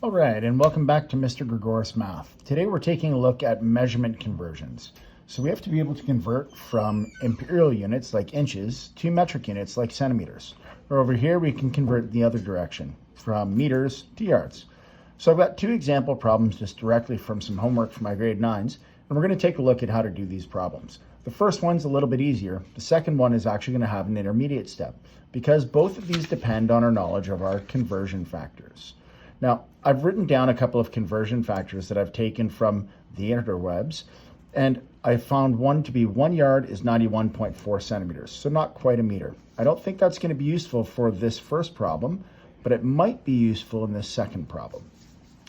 All right, and welcome back to Mr. Gregor's Math. Today we're taking a look at measurement conversions. So we have to be able to convert from imperial units like inches to metric units like centimeters. Or over here we can convert the other direction from meters to yards. So I've got two example problems just directly from some homework for my grade 9s, and we're going to take a look at how to do these problems. The first one's a little bit easier. The second one is actually going to have an intermediate step because both of these depend on our knowledge of our conversion factors. Now, I've written down a couple of conversion factors that I've taken from the interwebs, and I found one to be 1 yard is 91.4 centimeters, so not quite a meter. I don't think that's going to be useful for this first problem, but it might be useful in this second problem.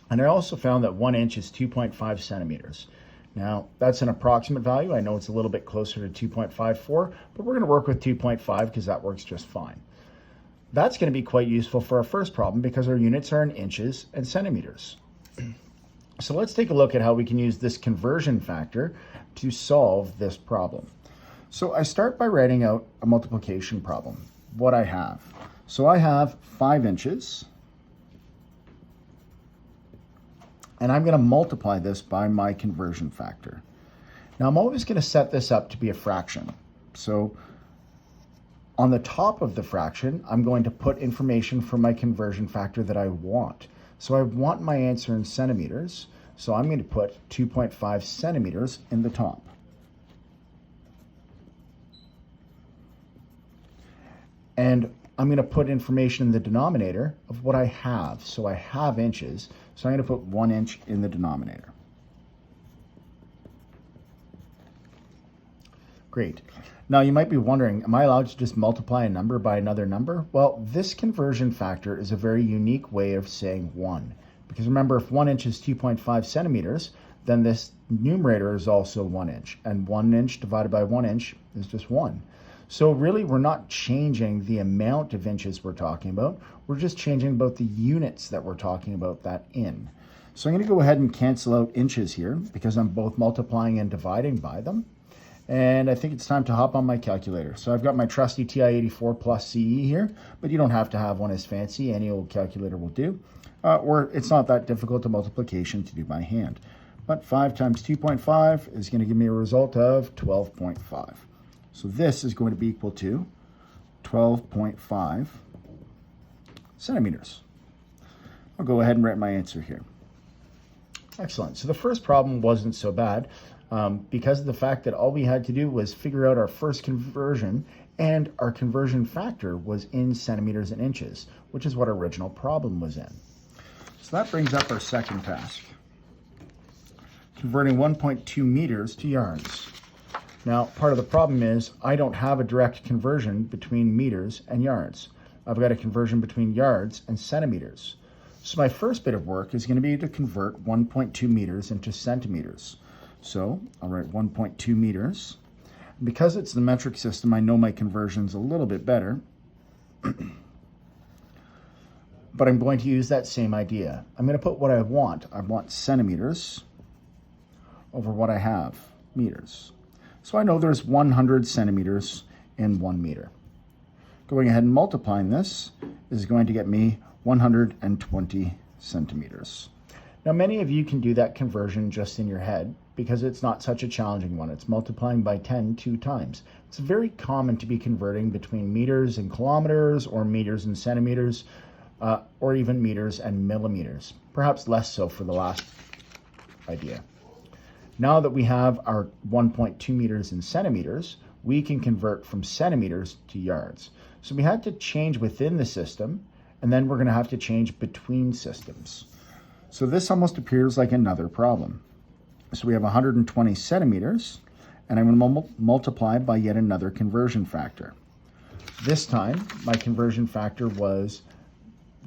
And I also found that 1 inch is 2.5 centimeters. Now, that's an approximate value. I know it's a little bit closer to 2.54, but we're going to work with 2.5 because that works just fine. That's going to be quite useful for our first problem because our units are in inches and centimeters. So let's take a look at how we can use this conversion factor to solve this problem. So I start by writing out a multiplication problem, what I have. So I have 5 inches, and I'm going to multiply this by my conversion factor. Now I'm always going to set this up to be a fraction. So on the top of the fraction, I'm going to put information for my conversion factor that I want. So I want my answer in centimeters, so I'm going to put 2.5 centimeters in the top. And I'm going to put information in the denominator of what I have. So I have inches, so I'm going to put 1 inch in the denominator. Great. Now you might be wondering, am I allowed to just multiply a number by another number? Well, this conversion factor is a very unique way of saying 1. Because remember, if 1 inch is 2.5 centimeters, then this numerator is also 1 inch. And 1 inch divided by 1 inch is just 1. So really, we're not changing the amount of inches we're talking about. We're just changing about the units that we're talking about that in. So I'm going to go ahead and cancel out inches here because I'm both multiplying and dividing by them. And I think it's time to hop on my calculator. So I've got my trusty TI-84 Plus CE here, but you don't have to have one as fancy. Any old calculator will do. Or it's not that difficult a multiplication to do by hand. But 5 times 2.5 is going to give me a result of 12.5. So this is going to be equal to 12.5 centimeters. I'll go ahead and write my answer here. Excellent. So the first problem wasn't so bad. Because of the fact that all we had to do was figure out our first conversion, and our conversion factor was in centimeters and inches, which is what our original problem was in. So that brings up our second task, converting 1.2 meters to yards. Now, part of the problem is I don't have a direct conversion between meters and yards. I've got a conversion between yards and centimeters. So my first bit of work is going to be to convert 1.2 meters into centimeters. So I'll write 1.2 meters. Because it's the metric system, I know my conversion's a little bit better. But I'm going to use that same idea. I'm going to put what I want. I want centimeters over what I have, meters. So I know there's 100 centimeters in 1 meter. Going ahead and multiplying this is going to get me 120 centimeters. Now, many of you can do that conversion just in your head because it's not such a challenging one. It's multiplying by 10 2 times. It's very common to be converting between meters and kilometers or meters and centimeters or even meters and millimeters. Perhaps less so for the last idea. Now that we have our 1.2 meters in centimeters, we can convert from centimeters to yards. So we had to change within the system, and then we're going to have to change between systems. So this almost appears like another problem. So we have 120 centimeters, and I'm going to multiply by yet another conversion factor. This time, my conversion factor was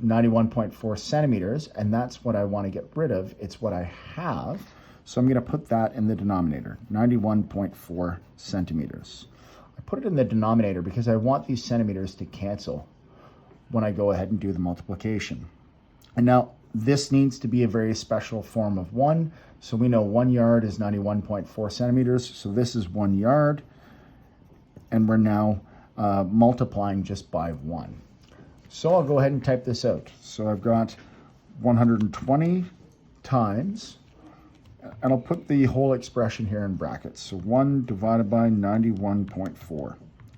91.4 centimeters, and that's what I want to get rid of. It's what I have, so I'm going to put that in the denominator, 91.4 centimeters. I put it in the denominator because I want these centimeters to cancel when I go ahead and do the multiplication. And now, this needs to be a very special form of 1. So we know 1 yard is 91.4 centimeters. So this is 1 yard. And we're now multiplying just by 1. So I'll go ahead and type this out. So I've got 120 times, and I'll put the whole expression here in brackets. So 1 divided by 91.4.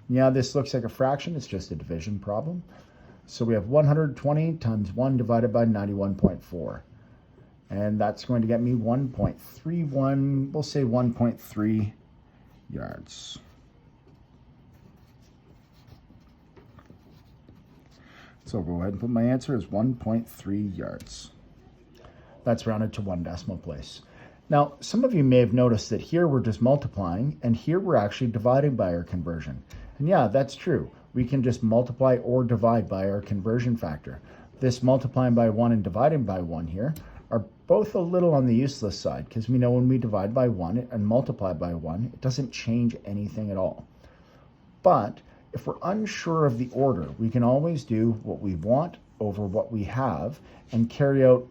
Yeah, this looks like a fraction. It's just a division problem. So we have 120 times 1 divided by 91.4. And that's going to get me 1.31, we'll say 1.3 yards. So I'll go ahead and put my answer as 1.3 yards. That's rounded to 1 decimal place. Now, some of you may have noticed that here we're just multiplying, and here we're actually dividing by our conversion. And yeah, that's true. We can just multiply or divide by our conversion factor. This multiplying by 1 and dividing by 1 here are both a little on the useless side, because we know when we divide by 1 and multiply by 1, it doesn't change anything at all. But if we're unsure of the order, we can always do what we want over what we have and carry out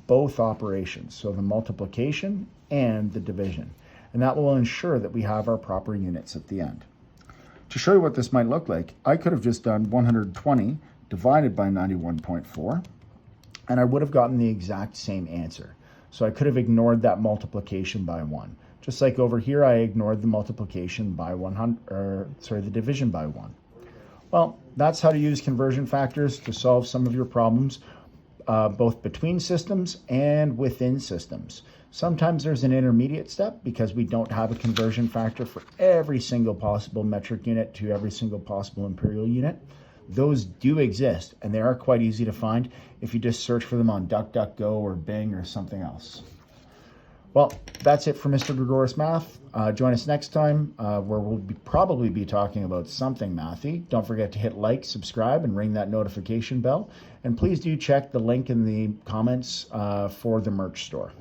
both operations, so the multiplication and the division. And that will ensure that we have our proper units at the end. To show you what this might look like, I could have just done 120 divided by 91.4, and I would have gotten the exact same answer. So I could have ignored that multiplication by 1. Just like over here, I ignored the multiplication by the division by 1. Well, that's how to use conversion factors to solve some of your problems, both between systems and within systems. Sometimes there's an intermediate step because we don't have a conversion factor for every single possible metric unit to every single possible imperial unit. Those do exist, and they are quite easy to find if you just search for them on DuckDuckGo or Bing or something else. Well, that's it for Mr. Gregorus Math. Join us next time where we'll probably be talking about something mathy. Don't forget to hit like, subscribe, and ring that notification bell. And please do check the link in the comments for the merch store.